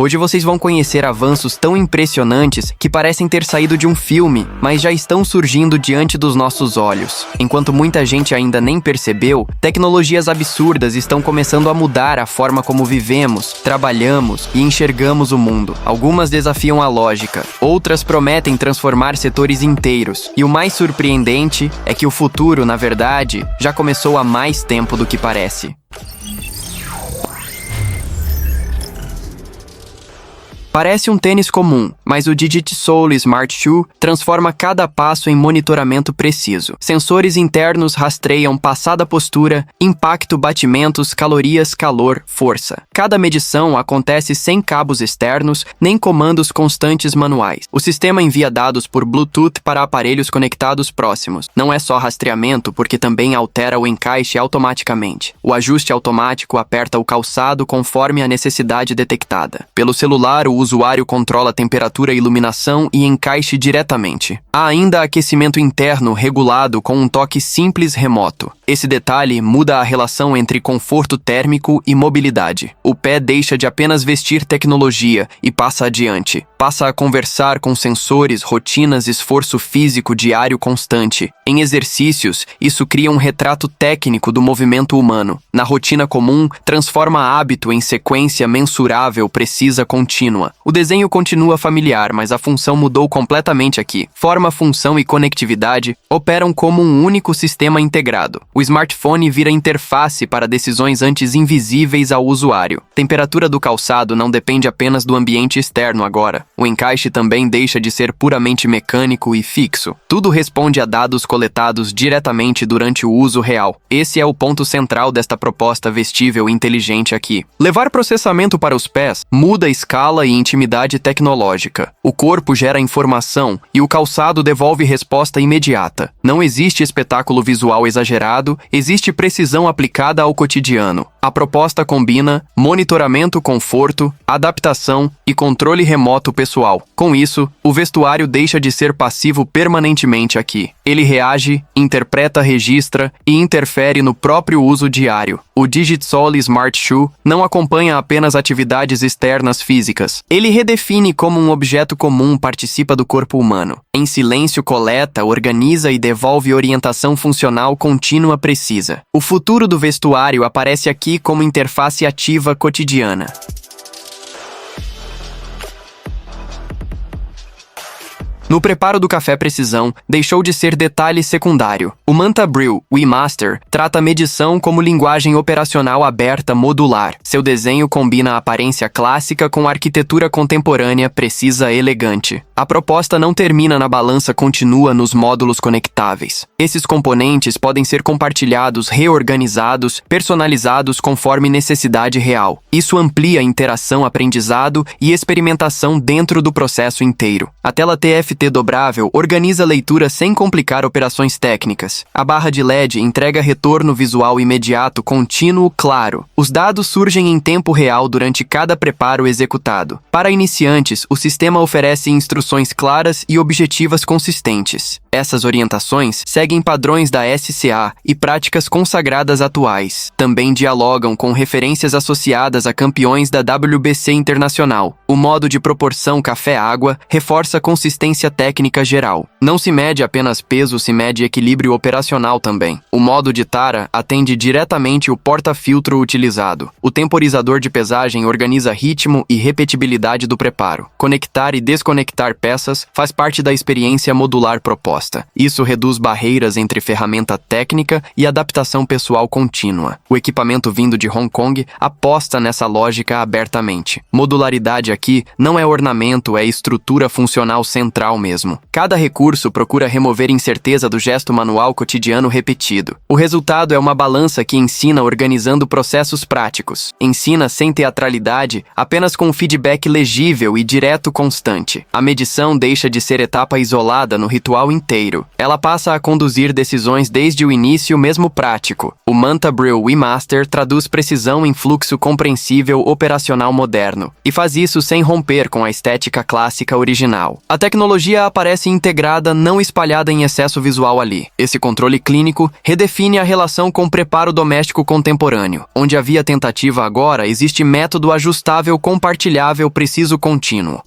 Hoje vocês vão conhecer avanços tão impressionantes que parecem ter saído de um filme, mas já estão surgindo diante dos nossos olhos. Enquanto muita gente ainda nem percebeu, tecnologias absurdas estão começando a mudar a forma como vivemos, trabalhamos e enxergamos o mundo. Algumas desafiam a lógica, outras prometem transformar setores inteiros. E o mais surpreendente é que o futuro, na verdade, já começou há mais tempo do que parece. Parece um tênis comum, mas o DigitSoul Smart Shoe transforma cada passo em monitoramento preciso. Sensores internos rastreiam passada postura, impacto, batimentos, calorias, calor, força. Cada medição acontece sem cabos externos, nem comandos constantes manuais. O sistema envia dados por Bluetooth para aparelhos conectados próximos. Não é só rastreamento, porque também altera o encaixe automaticamente. O ajuste automático aperta o calçado conforme a necessidade detectada. Pelo celular, o usuário controla a temperatura, iluminação e encaixe diretamente. Há ainda aquecimento interno regulado com um toque simples remoto. Esse detalhe muda a relação entre conforto térmico e mobilidade. O pé deixa de apenas vestir tecnologia e passa adiante. Passa a conversar com sensores, rotinas, esforço físico diário constante. Em exercícios, isso cria um retrato técnico do movimento humano. Na rotina comum, transforma hábito em sequência mensurável, precisa, contínua. O desenho continua familiar, mas a função mudou completamente aqui. Forma, função e conectividade operam como um único sistema integrado. O smartphone vira interface para decisões antes invisíveis ao usuário. Temperatura do calçado não depende apenas do ambiente externo agora. O encaixe também deixa de ser puramente mecânico e fixo. Tudo responde a dados coletados diretamente durante o uso real. Esse é o ponto central desta proposta vestível inteligente aqui. Levar processamento para os pés muda a escala e intimidade tecnológica. O corpo gera informação e o calçado devolve resposta imediata. Não existe espetáculo visual exagerado, existe precisão aplicada ao cotidiano. A proposta combina monitoramento, conforto, adaptação e controle remoto pessoal. Com isso, o vestuário deixa de ser passivo permanentemente aqui. Ele reage, interpreta, registra e interfere no próprio uso diário. O DigitSoul Smart Shoe não acompanha apenas atividades externas físicas. Ele redefine como um objeto comum participa do corpo humano. Em silêncio, coleta, organiza e devolve orientação funcional contínua precisa. O futuro do vestuário aparece aqui como interface ativa cotidiana. No preparo do café precisão, deixou de ser detalhe secundário. O Manta Brew WeMaster trata a medição como linguagem operacional aberta modular. Seu desenho combina a aparência clássica com a arquitetura contemporânea precisa elegante. A proposta não termina na balança contínua nos módulos conectáveis. Esses componentes podem ser compartilhados, reorganizados, personalizados conforme necessidade real. Isso amplia a interação, aprendizado e experimentação dentro do processo inteiro. A tela TFT dobrável organiza a leitura sem complicar operações técnicas. A barra de LED entrega retorno visual imediato, contínuo, claro. Os dados surgem em tempo real durante cada preparo executado. Para iniciantes, o sistema oferece instruções claras e objetivas consistentes. Essas orientações seguem padrões da SCA e práticas consagradas atuais. Também dialogam com referências associadas a campeões da WBC Internacional. O modo de proporção café-água reforça a consistência técnica geral. Não se mede apenas peso, se mede equilíbrio operacional também. O modo de tara atende diretamente o porta-filtro utilizado. O temporizador de pesagem organiza ritmo e repetibilidade do preparo. Conectar e desconectar peças faz parte da experiência modular proposta. Isso reduz barreiras entre ferramenta técnica e adaptação pessoal contínua. O equipamento vindo de Hong Kong aposta nessa lógica abertamente. Modularidade aqui não é ornamento, é estrutura funcional central mesmo. Cada recurso procura remover incerteza do gesto manual cotidiano repetido. O resultado é uma balança que ensina organizando processos práticos. Ensina sem teatralidade, apenas com feedback legível e direto constante. A medição deixa de ser etapa isolada no ritual inteiro. Ela passa a conduzir decisões desde o início mesmo prático. O Manta Brew WeMaster traduz precisão em fluxo compreensível operacional moderno. E faz isso sem romper com a estética clássica original. A tecnologia tecnologia aparece integrada, não espalhada em excesso visual ali. Esse controle clínico redefine a relação com o preparo doméstico contemporâneo. Onde havia tentativa agora, existe método ajustável, compartilhável, preciso, contínuo.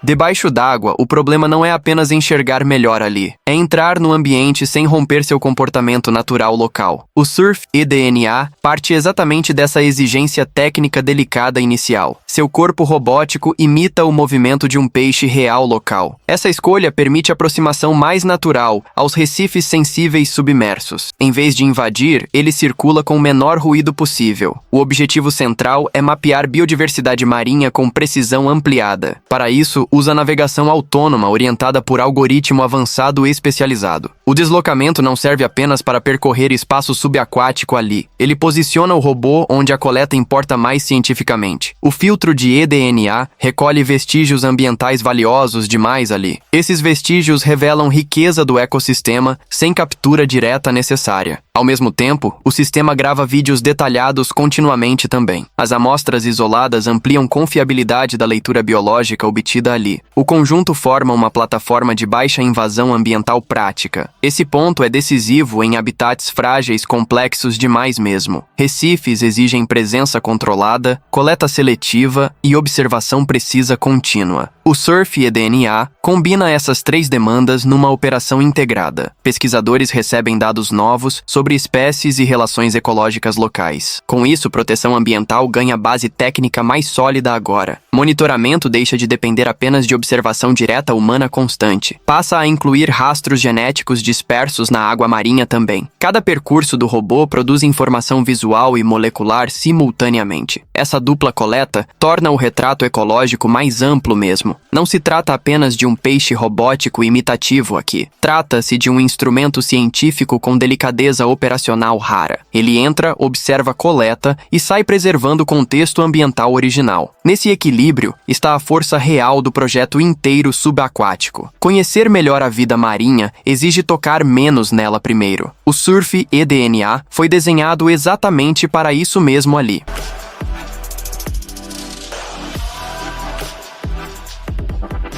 Debaixo d'água, o problema não é apenas enxergar melhor ali, é entrar no ambiente sem romper seu comportamento natural local. O Surf eDNA parte exatamente dessa exigência técnica delicada inicial. Seu corpo robótico imita o movimento de um peixe real local. Essa escolha permite aproximação mais natural aos recifes sensíveis submersos. Em vez de invadir, ele circula com o menor ruído possível. O objetivo central é mapear biodiversidade marinha com precisão ampliada. Para isso, usa navegação autônoma orientada por algoritmo avançado e especializado. O deslocamento não serve apenas para percorrer espaço subaquático ali. Ele posiciona o robô onde a coleta importa mais cientificamente. O filtro de eDNA recolhe vestígios ambientais valiosos demais ali. Esses vestígios revelam riqueza do ecossistema sem captura direta necessária. Ao mesmo tempo, o sistema grava vídeos detalhados continuamente também. As amostras isoladas ampliam confiabilidade da leitura biológica obtida ali. O conjunto forma uma plataforma de baixa invasão ambiental prática. Esse ponto é decisivo em habitats frágeis complexos demais mesmo. Recifes exigem presença controlada, coleta seletiva e observação precisa contínua. O Surf eDNA combina essas três demandas numa operação integrada. Pesquisadores recebem dados novos sobre espécies e relações ecológicas locais. Com isso, proteção ambiental ganha base técnica mais sólida agora. Monitoramento deixa de depender apenas de observação direta humana constante. Passa a incluir rastros genéticos dispersos na água marinha também. Cada percurso do robô produz informação visual e molecular simultaneamente. Essa dupla coleta torna o retrato ecológico mais amplo mesmo. Não se trata apenas de um peixe robótico imitativo aqui. Trata-se de um instrumento científico com delicadeza operacional rara. Ele entra, observa, coleta e sai preservando o contexto ambiental original. Nesse equilíbrio está a força real do projeto inteiro subaquático. Conhecer melhor a vida marinha exige tocar menos nela primeiro. O Surf eDNA foi desenhado exatamente para isso mesmo ali.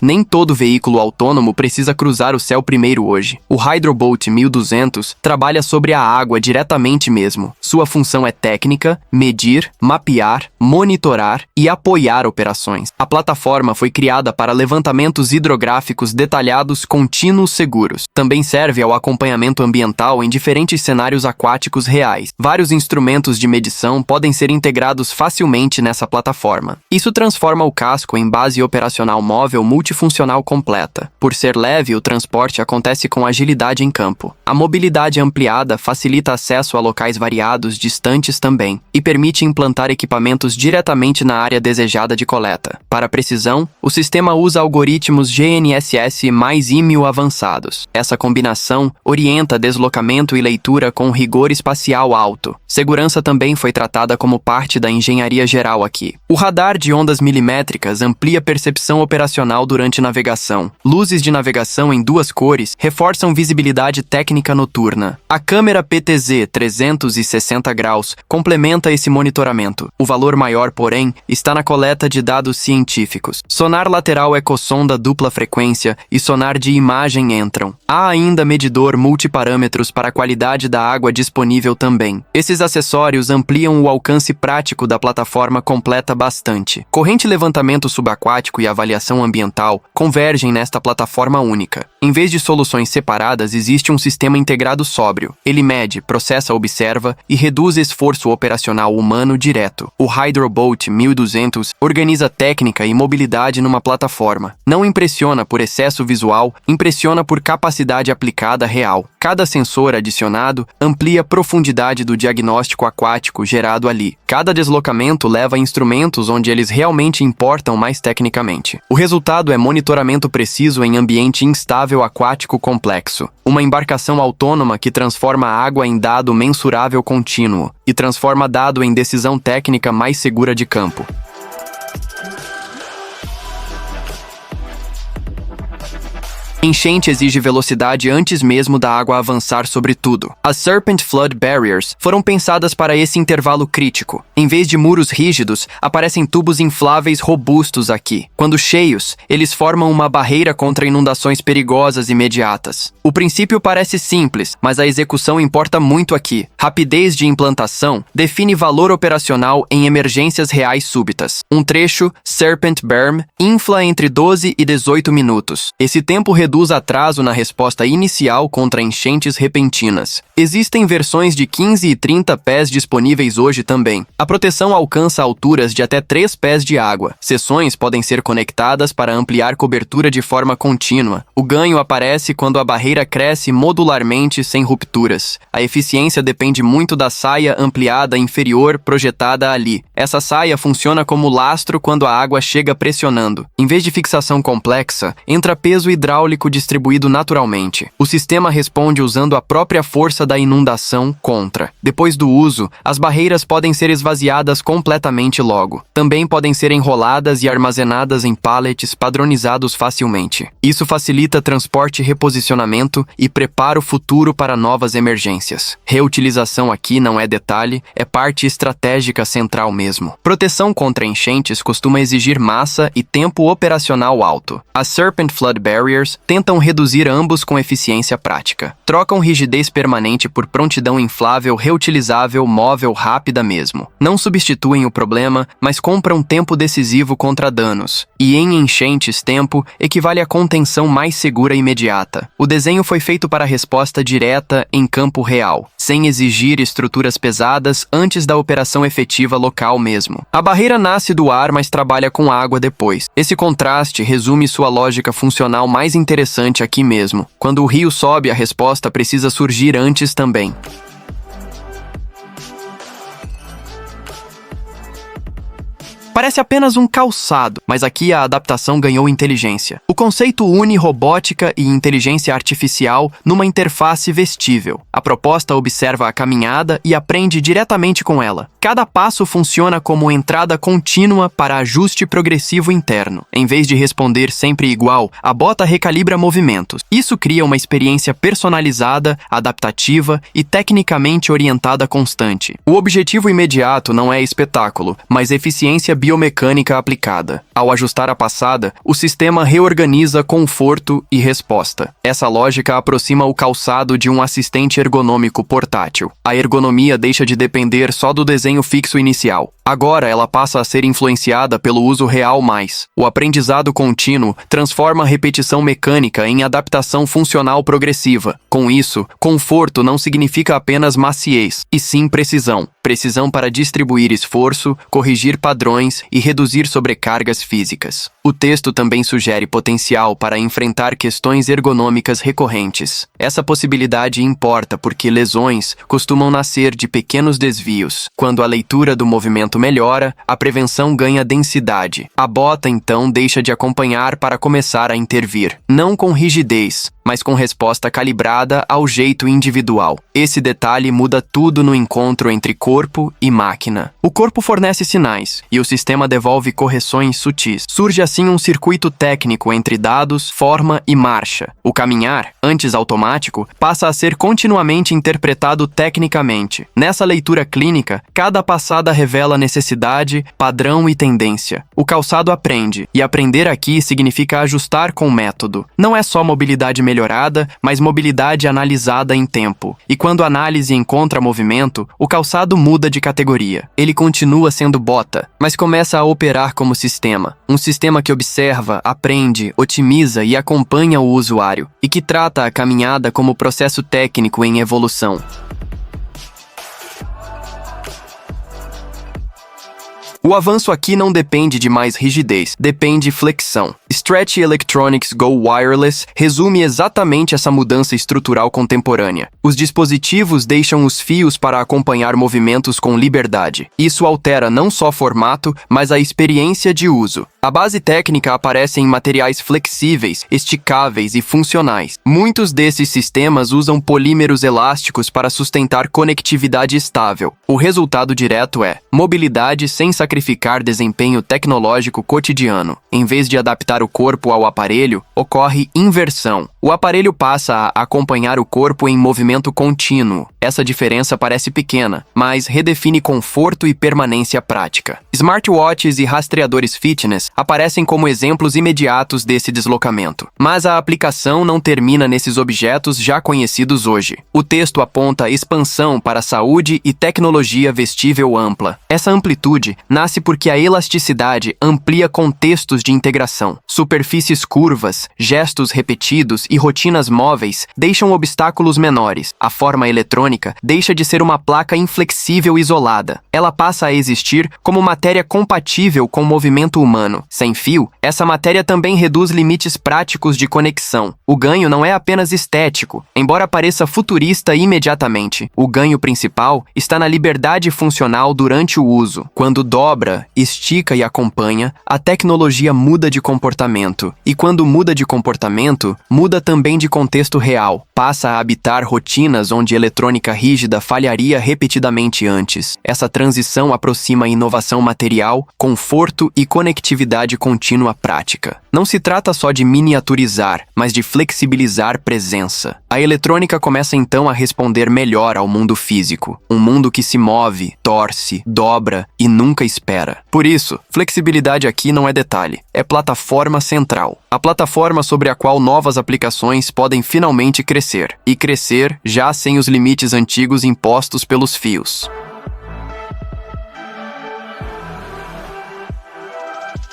Nem todo veículo autônomo precisa cruzar o céu primeiro hoje. O Hydrobolt 1200 trabalha sobre a água diretamente mesmo. Sua função é técnica, medir, mapear, monitorar e apoiar operações. A plataforma foi criada para levantamentos hidrográficos detalhados, contínuos, seguros. Também serve ao acompanhamento ambiental em diferentes cenários aquáticos reais. Vários instrumentos de medição podem ser integrados facilmente nessa plataforma. Isso transforma o casco em base operacional móvel multifuncional completa. Por ser leve, o transporte acontece com agilidade em campo. A mobilidade ampliada facilita acesso a locais variados, distantes também, e permite implantar equipamentos diretamente na área desejada de coleta. Para precisão, o sistema usa algoritmos GNSS mais IMU avançados. Essa combinação orienta deslocamento e leitura com rigor espacial alto. Segurança também foi tratada como parte da engenharia geral aqui. O radar de ondas milimétricas amplia a percepção operacional durante navegação. Luzes de navegação em duas cores reforçam visibilidade técnica noturna. A câmera PTZ 360 graus complementa esse monitoramento. O valor maior, porém, está na coleta de dados científicos. Sonar lateral ecossonda dupla frequência e sonar de imagem entram. Há ainda medidor multiparâmetros para a qualidade da água disponível também. Esses acessórios ampliam o alcance prático da plataforma completa bastante. Corrente levantamento subaquático e avaliação ambiental convergem nesta plataforma única. Em vez de soluções separadas, existe um sistema integrado sóbrio. Ele mede, processa, observa e reduz esforço operacional humano direto. O Hydrobolt 1200 organiza técnica e mobilidade numa plataforma. Não impressiona por excesso visual, impressiona por capacidade aplicada real. Cada sensor adicionado amplia a profundidade do diagnóstico aquático gerado ali. Cada deslocamento leva instrumentos onde eles realmente importam mais tecnicamente. O resultado é monitoramento preciso em ambiente instável aquático complexo. Uma embarcação autônoma que transforma a água em dado mensurável contínuo e transforma dado em decisão técnica mais segura de campo. Enchente exige velocidade antes mesmo da água avançar sobre tudo. As Serpent Flood Barriers foram pensadas para esse intervalo crítico. Em vez de muros rígidos, aparecem tubos infláveis robustos aqui. Quando cheios, eles formam uma barreira contra inundações perigosas imediatas. O princípio parece simples, mas a execução importa muito aqui. Rapidez de implantação define valor operacional em emergências reais súbitas. Um trecho, Serpent Berm, infla entre 12 e 18 minutos. Esse tempo reduz atraso na resposta inicial contra enchentes repentinas. Existem versões de 15 e 30 pés disponíveis hoje também. A proteção alcança alturas de até 3 pés de água. Seções podem ser conectadas para ampliar cobertura de forma contínua. O ganho aparece quando a barreira cresce modularmente sem rupturas. A eficiência depende muito da saia ampliada inferior projetada ali. Essa saia funciona como lastro quando a água chega pressionando. Em vez de fixação complexa, entra peso hidráulico distribuído naturalmente. O sistema responde usando a própria força da inundação contra. Depois do uso, as barreiras podem ser esvaziadas completamente logo. Também podem ser enroladas e armazenadas em pallets padronizados facilmente. Isso facilita transporte e reposicionamento e prepara o futuro para novas emergências. Reutilização aqui não é detalhe, é parte estratégica central mesmo. Proteção contra enchentes costuma exigir massa e tempo operacional alto. As Serpent Flood Barriers tentam reduzir ambos com eficiência prática. Trocam rigidez permanente por prontidão inflável, reutilizável, móvel, rápida mesmo. Não substituem o problema, mas compram tempo decisivo contra danos. E em enchentes, tempo equivale a contenção mais segura e imediata. O desenho foi feito para resposta direta em campo real, sem exigir estruturas pesadas antes da operação efetiva local mesmo. A barreira nasce do ar, mas trabalha com água depois. Esse contraste resume sua lógica funcional mais interessante aqui mesmo. Quando o rio sobe, a resposta precisa surgir antes também. Parece apenas um calçado, mas aqui a adaptação ganhou inteligência. O conceito une robótica e inteligência artificial numa interface vestível. A proposta observa a caminhada e aprende diretamente com ela. Cada passo funciona como entrada contínua para ajuste progressivo interno. Em vez de responder sempre igual, a bota recalibra movimentos. Isso cria uma experiência personalizada, adaptativa e tecnicamente orientada constante. O objetivo imediato não é espetáculo, mas eficiência biomecânica aplicada. Ao ajustar a passada, o sistema reorganiza conforto e resposta. Essa lógica aproxima o calçado de um assistente ergonômico portátil. A ergonomia deixa de depender só do desenho fixo inicial. Agora ela passa a ser influenciada pelo uso real mais. O aprendizado contínuo transforma a repetição mecânica em adaptação funcional progressiva. Com isso, conforto não significa apenas maciez, e sim precisão. Precisão para distribuir esforço, corrigir padrões e reduzir sobrecargas físicas. O texto também sugere potencial para enfrentar questões ergonômicas recorrentes. Essa possibilidade importa porque lesões costumam nascer de pequenos desvios. Quando a leitura do movimento melhora, a prevenção ganha densidade. A bota, então, deixa de acompanhar para começar a intervir. Não com rigidez, mas com resposta calibrada ao jeito individual. Esse detalhe muda tudo no encontro entre corpo e máquina. O corpo fornece sinais, e o sistema devolve correções sutis. Surge assim um circuito técnico entre dados, forma e marcha. O caminhar, antes automático, passa a ser continuamente interpretado tecnicamente. Nessa leitura clínica, cada passada revela necessidade, padrão e tendência. O calçado aprende, e aprender aqui significa ajustar com método. Não é só mobilidade melhorada, mas mobilidade analisada em tempo. E quando a análise encontra movimento, o calçado muda de categoria. Ele continua sendo bota, mas começa a operar como sistema. Um sistema que observa, aprende, otimiza e acompanha o usuário, e que trata a caminhada como processo técnico em evolução. O avanço aqui não depende de mais rigidez, depende de flexão. Stretch Electronics Go Wireless resume exatamente essa mudança estrutural contemporânea. Os dispositivos deixam os fios para acompanhar movimentos com liberdade. Isso altera não só formato, mas a experiência de uso. A base técnica aparece em materiais flexíveis, esticáveis e funcionais. Muitos desses sistemas usam polímeros elásticos para sustentar conectividade estável. O resultado direto é mobilidade sem sacrificar desempenho tecnológico cotidiano. Em vez de adaptar o corpo ao aparelho, ocorre inversão. O aparelho passa a acompanhar o corpo em movimento contínuo. Essa diferença parece pequena, mas redefine conforto e permanência prática. Smartwatches e rastreadores fitness aparecem como exemplos imediatos desse deslocamento. Mas a aplicação não termina nesses objetos já conhecidos hoje. O texto aponta expansão para saúde e tecnologia vestível ampla. Essa amplitude nasce porque a elasticidade amplia contextos de integração. Superfícies curvas, gestos repetidos e rotinas móveis deixam obstáculos menores. A forma eletrônica deixa de ser uma placa inflexível isolada. Ela passa a existir como matéria compatível com o movimento humano. Sem fio, essa matéria também reduz limites práticos de conexão. O ganho não é apenas estético, embora pareça futurista imediatamente. O ganho principal está na liberdade funcional durante o uso. Quando dobra, estica e acompanha, a tecnologia muda de comportamento. E quando muda de comportamento, muda também de contexto real. Passa a habitar rotinas onde eletrônica rígida falharia repetidamente antes. Essa transição aproxima a inovação material, conforto e conectividade contínua prática. Não se trata só de miniaturizar, mas de flexibilizar presença. A eletrônica começa então a responder melhor ao mundo físico. Um mundo que se move, torce, dobra e nunca espera. Por isso, flexibilidade aqui não é detalhe, é plataforma central. A plataforma sobre a qual novas aplicações podem finalmente crescer. E crescer já sem os limites antigos impostos pelos fios.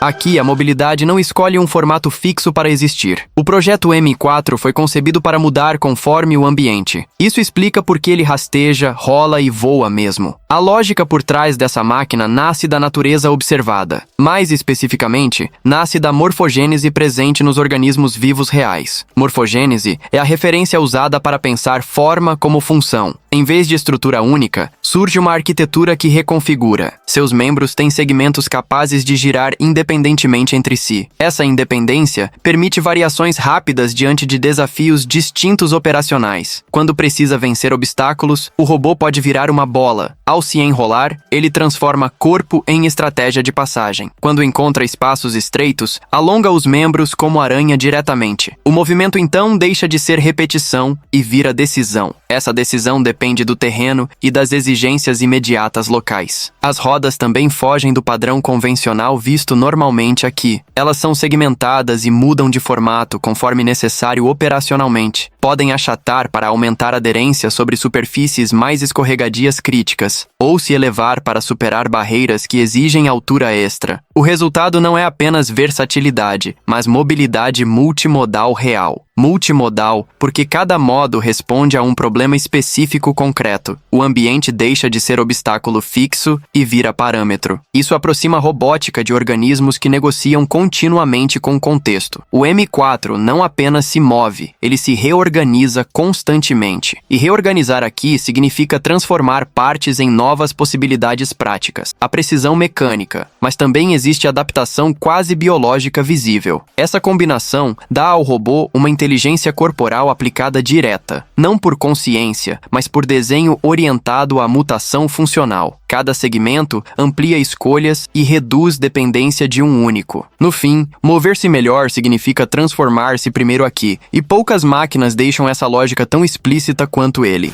Aqui, a mobilidade não escolhe um formato fixo para existir. O projeto M4 foi concebido para mudar conforme o ambiente. Isso explica por que ele rasteja, rola e voa mesmo. A lógica por trás dessa máquina nasce da natureza observada. Mais especificamente, nasce da morfogênese presente nos organismos vivos reais. Morfogênese é a referência usada para pensar forma como função. Em vez de estrutura única, surge uma arquitetura que reconfigura. Seus membros têm segmentos capazes de girar independentemente entre si. Essa independência permite variações rápidas diante de desafios distintos operacionais. Quando precisa vencer obstáculos, o robô pode virar uma bola. Ao se enrolar, ele transforma corpo em estratégia de passagem. Quando encontra espaços estreitos, alonga os membros como aranha diretamente. O movimento então deixa de ser repetição e vira decisão. Essa decisão depende do terreno e das exigências imediatas locais. As rodas também fogem do padrão convencional visto normalmente aqui. Elas são segmentadas e mudam de formato conforme necessário operacionalmente. Podem achatar para aumentar a aderência sobre superfícies mais escorregadias críticas, ou se elevar para superar barreiras que exigem altura extra. O resultado não é apenas versatilidade, mas mobilidade multimodal real. Multimodal, porque cada modo responde a um problema específico concreto. O ambiente deixa de ser obstáculo fixo e vira parâmetro. Isso aproxima a robótica de organismos que negociam continuamente com o contexto. O M4 não apenas se move, ele se reorganiza constantemente. E reorganizar aqui significa transformar partes em novas possibilidades práticas. A precisão mecânica, mas também existe adaptação quase biológica visível. Essa combinação dá ao robô uma inteligência corporal aplicada direta, não por consciência, mas por desenho orientado à mutação funcional. Cada segmento amplia escolhas e reduz dependência de um único. No fim, mover-se melhor significa transformar-se primeiro aqui, e poucas máquinas deixam essa lógica tão explícita quanto ele.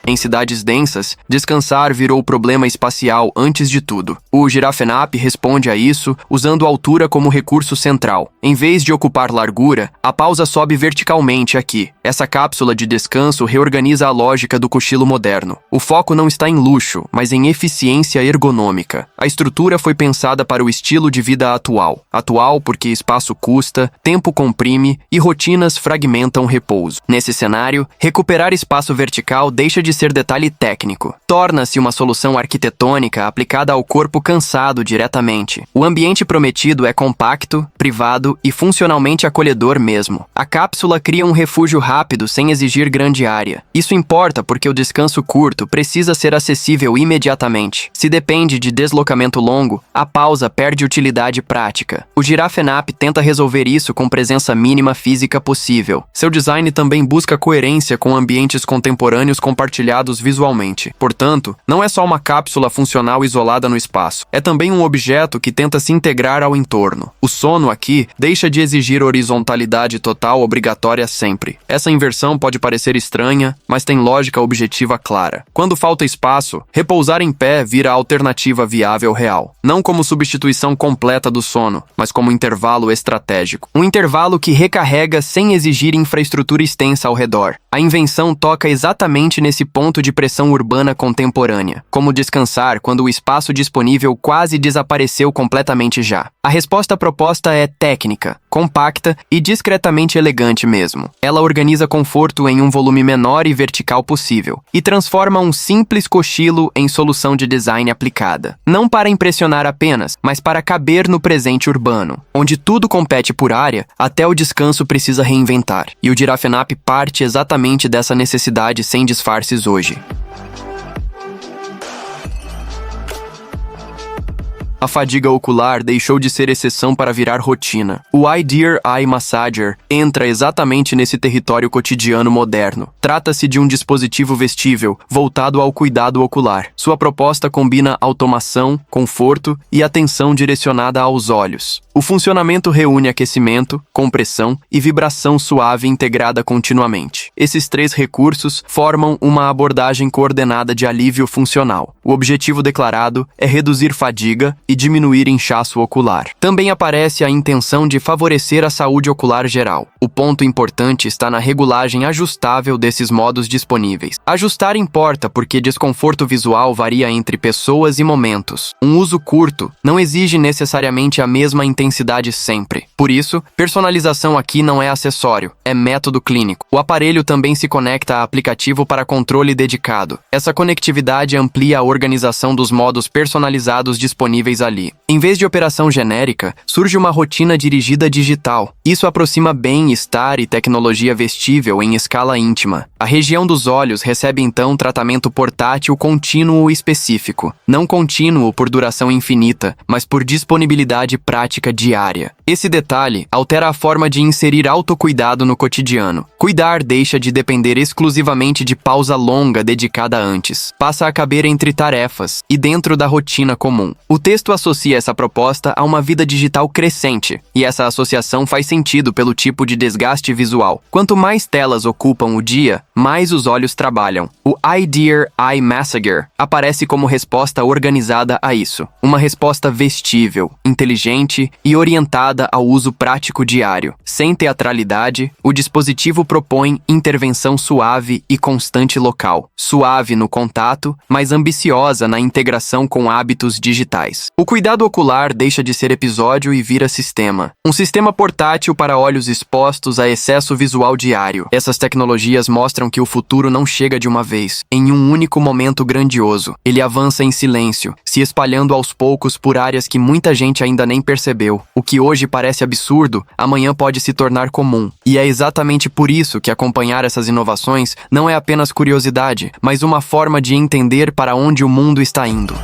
Em cidades densas, descansar virou problema espacial antes de tudo. O Girafenap responde a isso usando a altura como recurso central. Em vez de ocupar largura, a pausa sobe verticalmente aqui. Essa cápsula de descanso reorganiza a lógica do cochilo moderno. O foco não está em luxo, mas em eficiência ergonômica. A estrutura foi pensada para o estilo de vida atual. Atual porque espaço custa, tempo comprime e rotinas fragmentam repouso. Nesse cenário, recuperar espaço vertical deixa de ser detalhe técnico. Torna-se uma solução arquitetônica aplicada ao corpo cansado diretamente. O ambiente prometido é compacto, privado e funcionalmente acolhedor mesmo. A cápsula cria um refúgio rápido sem exigir grande área. Isso importa porque o descanso curto precisa ser acessível imediatamente. Se depende de deslocamento longo, a pausa perde utilidade prática. O Girafenap tenta resolver isso com presença mínima física possível. Seu design também busca coerência com ambientes contemporâneos compartilhados compartilhados visualmente. Portanto, não é só uma cápsula funcional isolada no espaço, é também um objeto que tenta se integrar ao entorno. O sono aqui deixa de exigir horizontalidade total obrigatória sempre. Essa inversão pode parecer estranha, mas tem lógica objetiva clara. Quando falta espaço, repousar em pé vira a alternativa viável real. Não como substituição completa do sono, mas como intervalo estratégico. Um intervalo que recarrega sem exigir infraestrutura extensa ao redor. A invenção toca exatamente nesse ponto de pressão urbana contemporânea. Como descansar quando o espaço disponível quase desapareceu completamente já. A resposta proposta é técnica, compacta e discretamente elegante mesmo. Ela organiza conforto em um volume menor e vertical possível, e transforma um simples cochilo em solução de design aplicada. Não para impressionar apenas, mas para caber no presente urbano, onde tudo compete por área, até o descanso precisa reinventar. E o Girafenap parte exatamente dessa necessidade sem disfarces hoje. A fadiga ocular deixou de ser exceção para virar rotina. O iDear Eye Massager entra exatamente nesse território cotidiano moderno. Trata-se de um dispositivo vestível voltado ao cuidado ocular. Sua proposta combina automação, conforto e atenção direcionada aos olhos. O funcionamento reúne aquecimento, compressão e vibração suave integrada continuamente. Esses três recursos formam uma abordagem coordenada de alívio funcional. O objetivo declarado é reduzir fadiga e diminuir inchaço ocular. Também aparece a intenção de favorecer a saúde ocular geral. O ponto importante está na regulagem ajustável desses modos disponíveis. Ajustar importa porque desconforto visual varia entre pessoas e momentos. Um uso curto não exige necessariamente a mesma intensidade sempre. Por isso, personalização aqui não é acessório, é método clínico. O aparelho também se conecta a aplicativo para controle dedicado. Essa conectividade amplia a organização dos modos personalizados disponíveis ali. Em vez de operação genérica, surge uma rotina dirigida digital. Isso aproxima bem-estar e tecnologia vestível em escala íntima. A região dos olhos recebe então tratamento portátil contínuo específico. Não contínuo por duração infinita, mas por disponibilidade prática diária. Esse detalhe altera a forma de inserir autocuidado no cotidiano. Cuidar deixa de depender exclusivamente de pausa longa dedicada antes. Passa a caber entre tarefas e dentro da rotina comum. O texto associa essa proposta a uma vida digital crescente, e essa associação faz sentido pelo tipo de desgaste visual. Quanto mais telas ocupam o dia, mais os olhos trabalham. O iDear Eye Massager aparece como resposta organizada a isso. Uma resposta vestível, inteligente e orientada ao uso prático diário. Sem teatralidade, o dispositivo propõe intervenção suave e constante local. Suave no contato, mas ambiciosa na integração com hábitos digitais. O cuidado ocular deixa de ser episódio e vira sistema. Um sistema portátil para olhos expostos a excesso visual diário. Essas tecnologias mostram que o futuro não chega de uma vez, em um único momento grandioso. Ele avança em silêncio, se espalhando aos poucos por áreas que muita gente ainda nem percebeu. O que hoje parece absurdo, amanhã pode se tornar comum. E é exatamente por isso que acompanhar essas inovações não é apenas curiosidade, mas uma forma de entender para onde o mundo está indo.